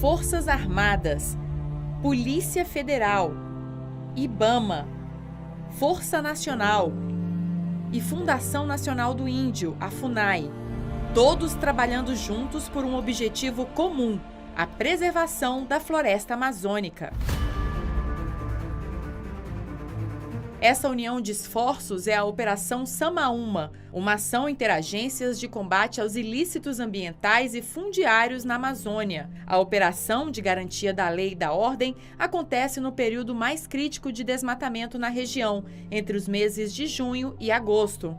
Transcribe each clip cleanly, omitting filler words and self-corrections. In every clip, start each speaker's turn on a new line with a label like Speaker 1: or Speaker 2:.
Speaker 1: Forças Armadas, Polícia Federal, IBAMA, Força Nacional e Fundação Nacional do Índio, a FUNAI, todos trabalhando juntos por um objetivo comum: a preservação da floresta amazônica. Essa união de esforços é a Operação Samaúma, uma ação interagências de combate aos ilícitos ambientais e fundiários na Amazônia. A operação de garantia da lei e da ordem acontece no período mais crítico de desmatamento na região, entre os meses de junho e agosto.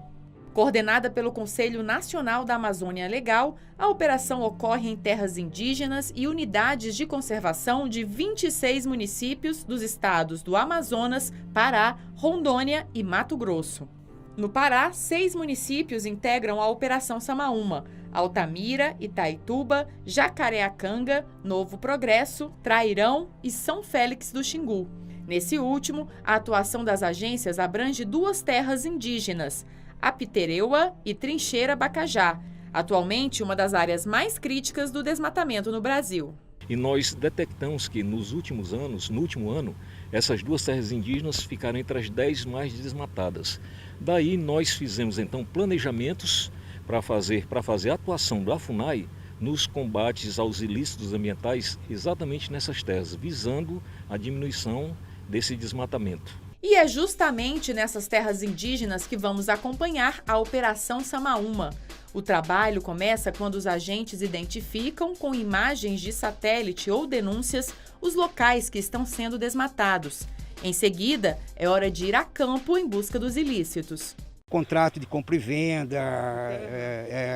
Speaker 1: Coordenada pelo Conselho Nacional da Amazônia Legal, a operação ocorre em terras indígenas e unidades de conservação de 26 municípios dos estados do Amazonas, Pará, Rondônia e Mato Grosso. No Pará, 6 municípios integram a Operação Samaúma: Altamira, Itaituba, Jacareacanga, Novo Progresso, Trairão e São Félix do Xingu. Nesse último, a atuação das agências abrange 2 terras indígenas, Apitereua e Trincheira Bacajá, atualmente uma das áreas mais críticas do desmatamento no Brasil.
Speaker 2: E nós detectamos que no último ano, essas 2 terras indígenas ficaram entre as 10 mais desmatadas. Daí nós fizemos então planejamentos para fazer a atuação da FUNAI nos combates aos ilícitos ambientais exatamente nessas terras, visando a diminuição desse desmatamento.
Speaker 1: E é justamente nessas terras indígenas que vamos acompanhar a Operação Samaúma. O trabalho começa quando os agentes identificam, com imagens de satélite ou denúncias, os locais que estão sendo desmatados. Em seguida, é hora de ir a campo em busca dos ilícitos.
Speaker 3: Contrato de compra e venda,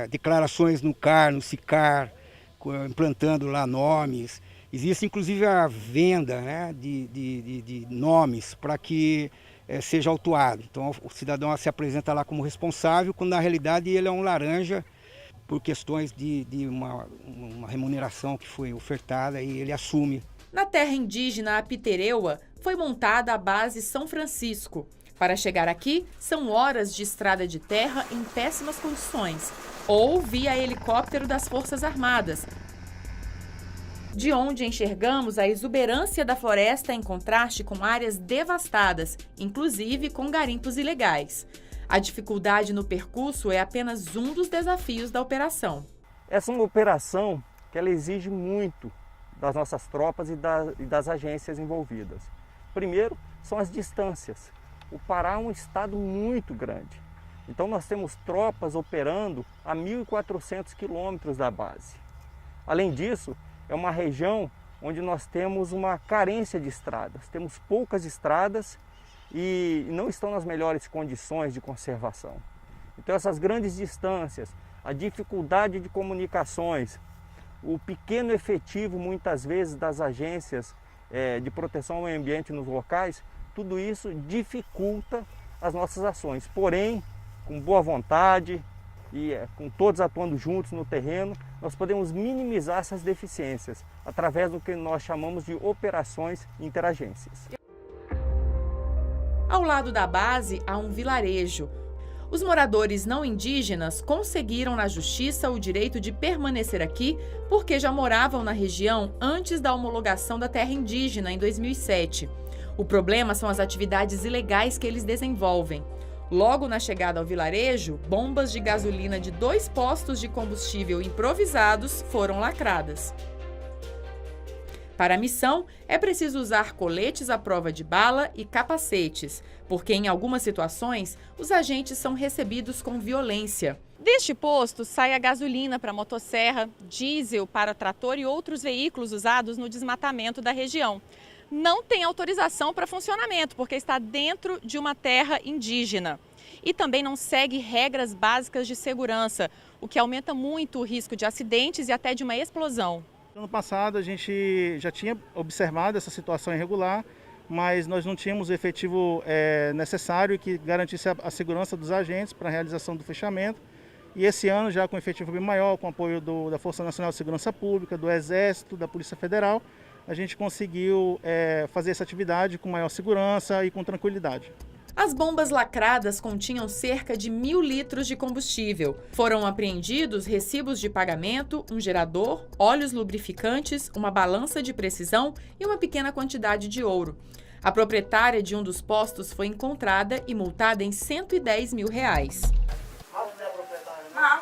Speaker 3: declarações no CAR, no SICAR, implantando lá nomes. Existe inclusive a venda, né, de nomes para que seja autuado. Então o cidadão se apresenta lá como responsável, quando na realidade ele é um laranja por questões de uma remuneração que foi ofertada e ele assume.
Speaker 1: Na terra indígena Apitereua foi montada a base São Francisco. Para chegar aqui, são horas de estrada de terra em péssimas condições, ou via helicóptero das Forças Armadas, de onde enxergamos a exuberância da floresta em contraste com áreas devastadas, inclusive com garimpos ilegais. A dificuldade no percurso é apenas um dos desafios da operação.
Speaker 4: Essa é uma operação que ela exige muito das nossas tropas e das agências envolvidas. Primeiro, são as distâncias. O Pará é um estado muito grande. Então nós temos tropas operando a 1.400 quilômetros da base. Além disso, é uma região onde nós temos uma carência de estradas. Temos poucas estradas e não estão nas melhores condições de conservação. Então essas grandes distâncias, a dificuldade de comunicações, o pequeno efetivo muitas vezes das agências de proteção ao meio ambiente nos locais, tudo isso dificulta as nossas ações. Porém, com boa vontade e com todos atuando juntos no terreno, nós podemos minimizar essas deficiências através do que nós chamamos de operações interagências.
Speaker 1: Ao lado da base há um vilarejo. Os moradores não indígenas conseguiram na justiça o direito de permanecer aqui porque já moravam na região antes da homologação da terra indígena em 2007. O problema são as atividades ilegais que eles desenvolvem. Logo na chegada ao vilarejo, bombas de gasolina de 2 postos de combustível improvisados foram lacradas. Para a missão, é preciso usar coletes à prova de bala e capacetes, porque em algumas situações os agentes são recebidos com violência. Deste posto sai a gasolina para motosserra, diesel para trator e outros veículos usados no desmatamento da região. Não tem autorização para funcionamento, porque está dentro de uma terra indígena. E também não segue regras básicas de segurança, o que aumenta muito o risco de acidentes e até de uma explosão.
Speaker 5: No ano passado a gente já tinha observado essa situação irregular, mas nós não tínhamos o efetivo necessário que garantisse a segurança dos agentes para a realização do fechamento. E esse ano, já com efetivo bem maior, com apoio da Força Nacional de Segurança Pública, do Exército, da Polícia Federal, a gente conseguiu fazer essa atividade com maior segurança e com tranquilidade.
Speaker 1: As bombas lacradas continham cerca de 1.000 litros de combustível. Foram apreendidos recibos de pagamento, um gerador, óleos lubrificantes, uma balança de precisão e uma pequena quantidade de ouro. A proprietária de um dos postos foi encontrada e multada em R$110 mil.
Speaker 6: Não,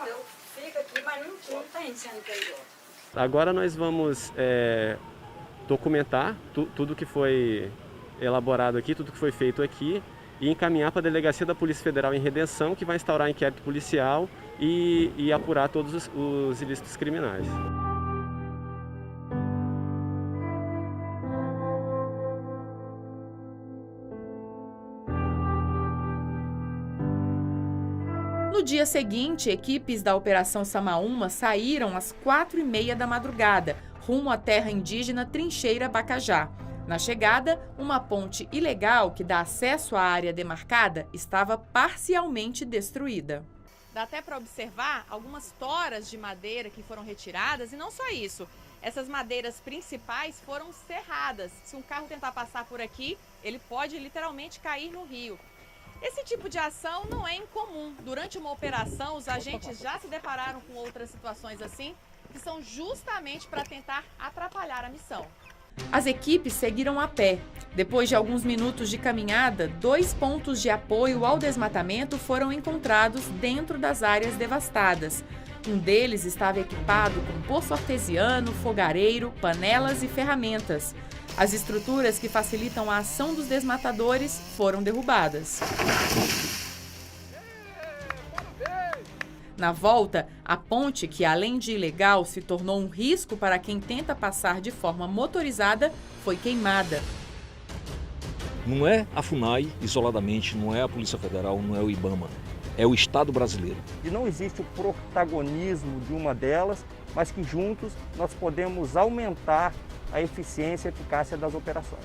Speaker 6: eu fico aqui, mas não tem CNPJ.
Speaker 7: Agora nós vamos documentar tudo que foi elaborado aqui, tudo que foi feito aqui e encaminhar para a Delegacia da Polícia Federal em Redenção, que vai instaurar inquérito policial e apurar todos os ilícitos criminais.
Speaker 1: No dia seguinte, equipes da Operação Samaúma saíram às 4h30 da madrugada, rumo à terra indígena Trincheira Bacajá. Na chegada, uma ponte ilegal que dá acesso à área demarcada estava parcialmente destruída. Dá até para observar algumas toras de madeira que foram retiradas e não só isso. Essas madeiras principais foram serradas. Se um carro tentar passar por aqui, ele pode literalmente cair no rio. Esse tipo de ação não é incomum. Durante uma operação, os agentes já se depararam com outras situações assim, que são justamente para tentar atrapalhar a missão. As equipes seguiram a pé. Depois de alguns minutos de caminhada, 2 pontos de apoio ao desmatamento foram encontrados dentro das áreas devastadas. Um deles estava equipado com poço artesiano, fogareiro, panelas e ferramentas. As estruturas que facilitam a ação dos desmatadores foram derrubadas. Na volta, a ponte, que além de ilegal se tornou um risco para quem tenta passar de forma motorizada, foi queimada.
Speaker 2: Não é a FUNAI isoladamente, não é a Polícia Federal, não é o IBAMA, é o Estado brasileiro.
Speaker 4: E não existe o protagonismo de uma delas, mas que juntos nós podemos aumentar a eficiência e eficácia das operações.